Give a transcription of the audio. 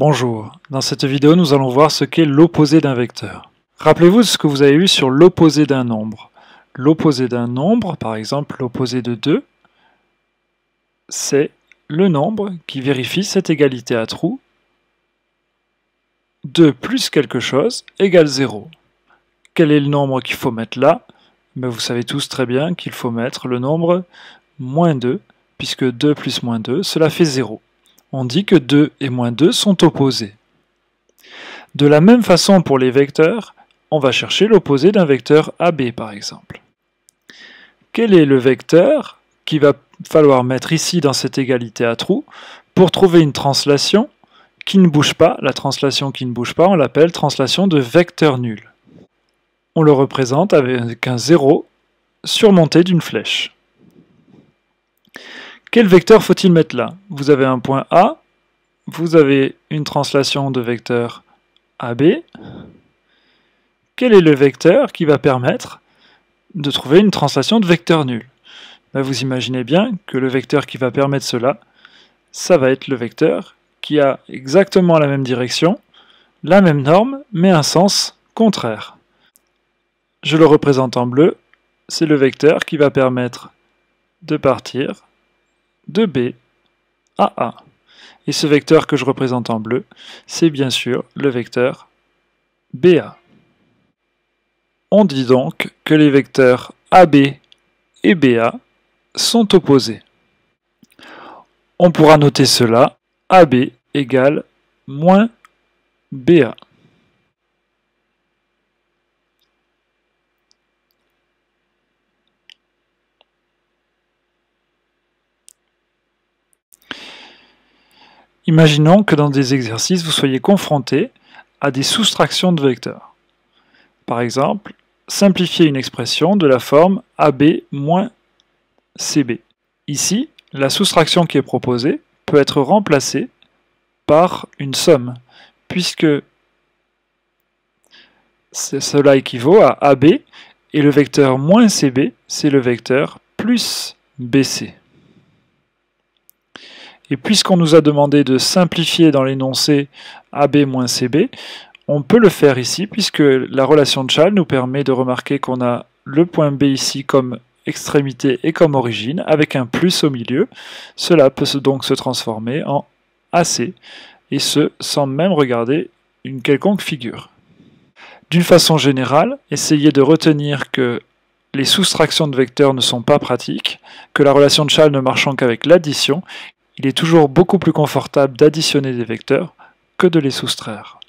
Bonjour, dans cette vidéo nous allons voir ce qu'est l'opposé d'un vecteur. Rappelez-vous ce que vous avez vu sur l'opposé d'un nombre. L'opposé d'un nombre, par exemple l'opposé de 2, c'est le nombre qui vérifie cette égalité à trous. 2 plus quelque chose égale 0. Quel est le nombre qu'il faut mettre là? Vous savez tous très bien qu'il faut mettre le nombre moins 2, puisque 2 plus moins 2, cela fait 0. On dit que 2 et moins 2 sont opposés. De la même façon pour les vecteurs, on va chercher l'opposé d'un vecteur AB par exemple. Quel est le vecteur qu'il va falloir mettre ici dans cette égalité à trous pour trouver une translation qui ne bouge pas? La translation qui ne bouge pas, on l'appelle translation de vecteur nul. On le représente avec un 0 surmonté d'une flèche. Quel vecteur faut-il mettre là? Vous avez un point A, vous avez une translation de vecteur AB. Quel est le vecteur qui va permettre de trouver une translation de vecteur nul? Vous imaginez bien que le vecteur qui va permettre cela, ça va être le vecteur qui a exactement la même direction, la même norme, mais un sens contraire. Je le représente en bleu, c'est le vecteur qui va permettre de partir de B à A. Et ce vecteur que je représente en bleu, c'est bien sûr le vecteur BA. On dit donc que les vecteurs AB et BA sont opposés. On pourra noter cela, AB égale moins BA. Imaginons que dans des exercices, vous soyez confronté à des soustractions de vecteurs. Par exemple, simplifier une expression de la forme AB moins CB. Ici, la soustraction qui est proposée peut être remplacée par une somme, puisque cela équivaut à AB, et le vecteur moins CB, c'est le vecteur plus BC. Et puisqu'on nous a demandé de simplifier dans l'énoncé AB moins CB, on peut le faire ici, puisque la relation de Chasles nous permet de remarquer qu'on a le point B ici comme extrémité et comme origine, avec un plus au milieu. Cela peut donc se transformer en AC, et ce, sans même regarder une quelconque figure. D'une façon générale, essayez de retenir que les soustractions de vecteurs ne sont pas pratiques, que la relation de Chasles ne marchant qu'avec l'addition. Il est toujours beaucoup plus confortable d'additionner des vecteurs que de les soustraire.